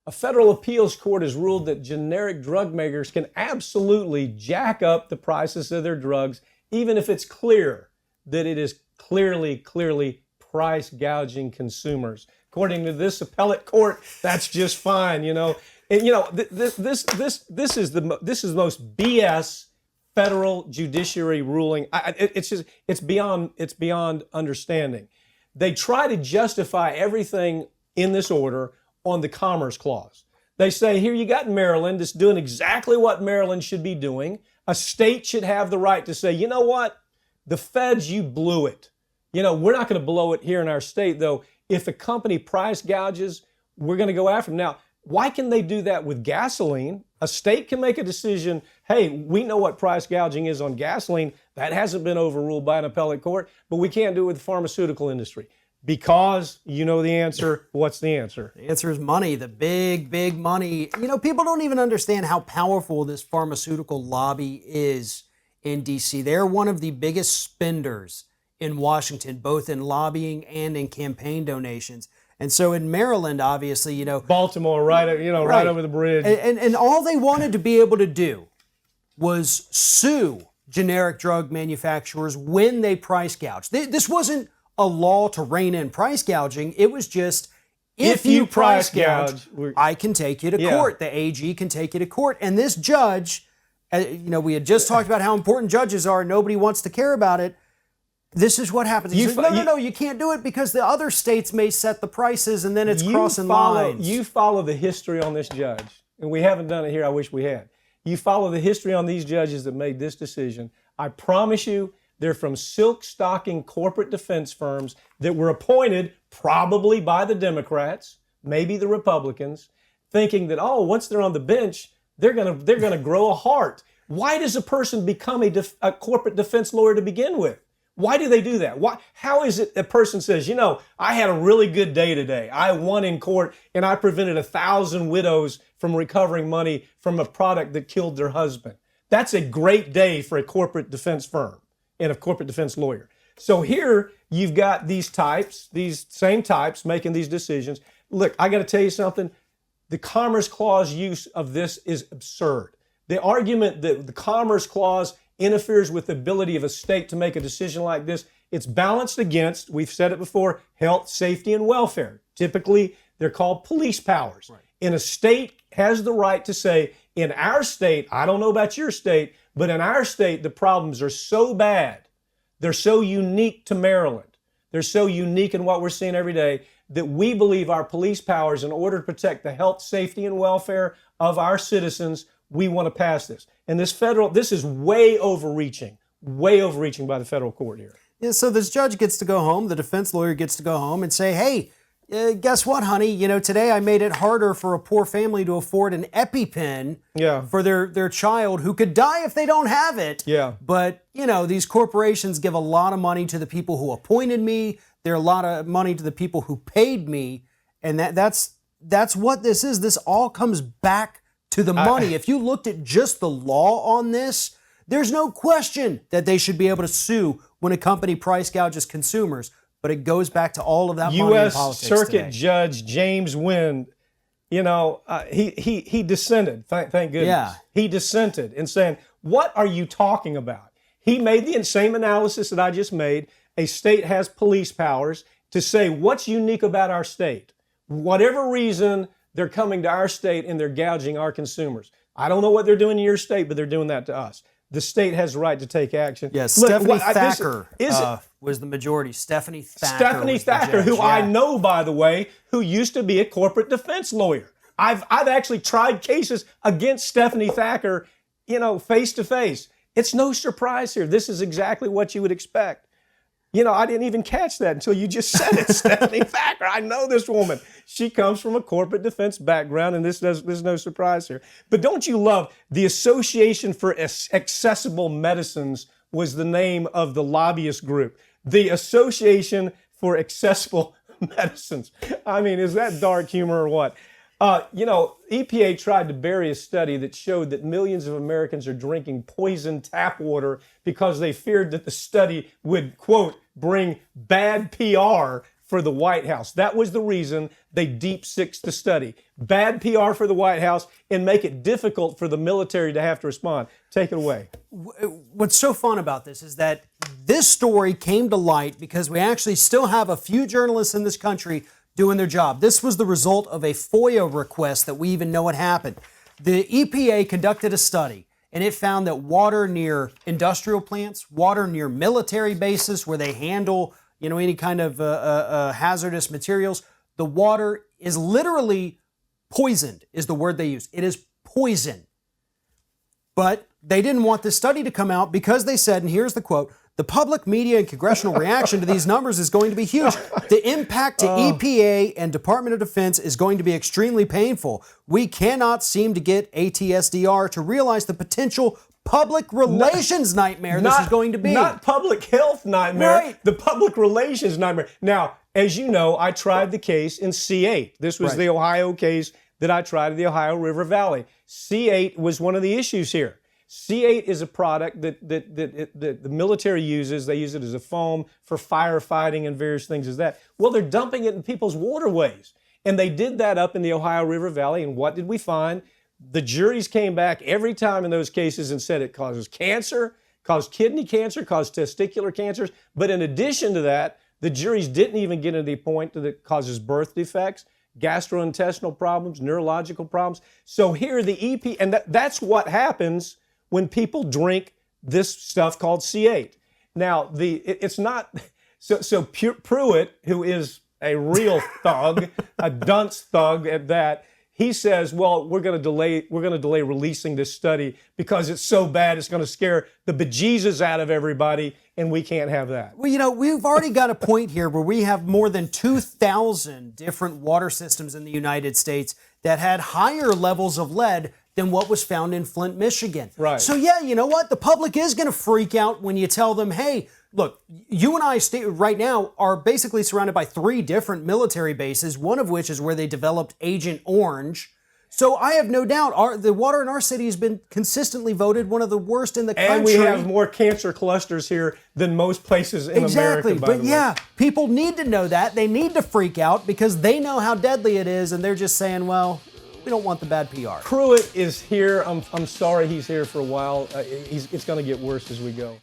A federal appeals court has ruled that generic drug makers can absolutely jack up the prices of their drugs, even if it's clear that it is clearly price gouging consumers. According to this appellate court, that's just fine, And this is the most BS federal judiciary ruling. It's beyond understanding. They try to justify everything in this order on the Commerce Clause. They say, here you got Maryland that's doing exactly what Maryland should be doing. A state should have the right to say, you know what? The feds, you blew it. We're not going to blow it here in our state, though. If a company price gouges, we're going to go after them. Now, why can they do that with gasoline? A state can make a decision, hey, we know what price gouging is on gasoline. That hasn't been overruled by an appellate court, but we can't do it with the pharmaceutical industry. Because you know the answer. What's the answer? The answer is money, the big money. People don't even understand how powerful this pharmaceutical lobby is in D.C. They're one of the biggest spenders in Washington, both in lobbying and in campaign donations. And so in Maryland, obviously, Baltimore, right over the bridge. And all they wanted to be able to do was sue generic drug manufacturers when they price gouge. This wasn't a law to rein in price gouging. It was just, if you price gouge, I can take you to court. The AG can take you to court. And this judge, we had just talked about how important judges are. Nobody wants to care about it. This is what happens. He says, no, you can't do it because the other states may set the prices and then it's crossing lines. You follow the history on this judge, and we haven't done it here. I wish we had. You follow the history on these judges that made this decision. I promise you, they're from silk-stocking corporate defense firms that were appointed probably by the Democrats, maybe the Republicans, thinking that, once they're on the bench, they're gonna grow a heart. Why does a person become a corporate defense lawyer to begin with? Why do they do that? How is it a person says, I had a really good day today. I won in court and I prevented 1,000 widows from recovering money from a product that killed their husband. That's a great day for a corporate defense firm and a corporate defense lawyer. So here you've got these same types making these decisions. Look, I got to tell you something. The Commerce Clause use of this is absurd. The argument that the Commerce Clause interferes with the ability of a state to make a decision like this, it's balanced against, we've said it before, health, safety, and welfare. Typically, they're called police powers. Right. And a state has the right to say, in our state, I don't know about your state, but in our state, the problems are so bad, they're so unique to Maryland, they're so unique in what we're seeing every day, that we believe our police powers, in order to protect the health, safety, and welfare of our citizens, we want to pass this. And this is way overreaching by the federal court here. Yeah, so this judge gets to go home, the defense lawyer gets to go home and say, hey, guess what, honey? Today I made it harder for a poor family to afford an EpiPen for their child who could die if they don't have it. Yeah. But, these corporations give a lot of money to the people who appointed me. They're a lot of money to the people who paid me. And that's what this is. This all comes back to the money. If you looked at just the law on this, there's no question that they should be able to sue when a company price gouges consumers. But it goes back to all of that money in politics U.S. Circuit today. Judge James Wynn, he dissented. Thank goodness. Yeah. He dissented in saying, what are you talking about? He made the same analysis that I just made. A state has police powers to say what's unique about our state. Whatever reason, they're coming to our state and they're gouging our consumers. I don't know what they're doing in your state, but they're doing that to us. The state has the right to take action. Yes, Stephanie Thacker was the majority. Stephanie Thacker, who I know, by the way, who used to be a corporate defense lawyer. I've actually tried cases against Stephanie Thacker, face to face. It's no surprise here. This is exactly what you would expect. I didn't even catch that until you just said it, Stephanie Thacker. I know this woman. She comes from a corporate defense background, and there's no surprise here. But don't you love the Association for Accessible Medicines was the name of the lobbyist group. The Association for Accessible Medicines. I mean, is that dark humor or what? EPA tried to bury a study that showed that millions of Americans are drinking poisoned tap water because they feared that the study would, quote, bring bad PR for the White House. That was the reason they deep sixed the study. Bad PR for the White House and make it difficult for the military to have to respond. Take it away. What's so fun about this is that this story came to light because we actually still have a few journalists in this country doing their job. This was the result of a FOIA request that we even know what happened. The EPA conducted a study, and it found that water near industrial plants, water near military bases where they handle, any kind of hazardous materials, the water is literally poisoned, is the word they use. It is poison. But they didn't want this study to come out because they said, and here's the quote, the public, media, and congressional reaction to these numbers is going to be huge. The impact to EPA and Department of Defense is going to be extremely painful. We cannot seem to get ATSDR to realize the potential public relations nightmare this is going to be. Not public health nightmare, Right. the public relations nightmare. Now, as you know, I tried the case in C8. This was Right. the Ohio case that I tried at the Ohio River Valley. C8 was one of the issues here. C8 is a product that the military uses. They use it as a foam for firefighting and various things as that. Well, they're dumping it in people's waterways. And they did that up in the Ohio River Valley. And what did we find? The juries came back every time in those cases and said it causes cancer, caused kidney cancer, caused testicular cancers. But in addition to that, the juries didn't even get to the point that it causes birth defects, gastrointestinal problems, neurological problems. So here the EP, and that's what happens when people drink this stuff called C8. Now, it's not, so Pruitt, who is a real thug, a dunce thug at that, he says, well, we're going to delay releasing this study because it's so bad it's going to scare the bejesus out of everybody, and we can't have that. Well, we've already got a point here where we have more than 2,000 different water systems in the United States that had higher levels of lead than what was found in Flint, Michigan. Right. So yeah, you know what? The public is going to freak out when you tell them, hey, look, you and I right now are basically surrounded by 3 different military bases, one of which is where they developed Agent Orange. So I have no doubt the water in our city has been consistently voted one of the worst in the country. And we have more cancer clusters here than most places in Exactly. America, by But the way. yeah, people need to know that. They need to freak out because they know how deadly it is, and they're just saying, well, we don't want the bad PR. Pruitt is here. I'm sorry he's here for a while. It's going to get worse as we go.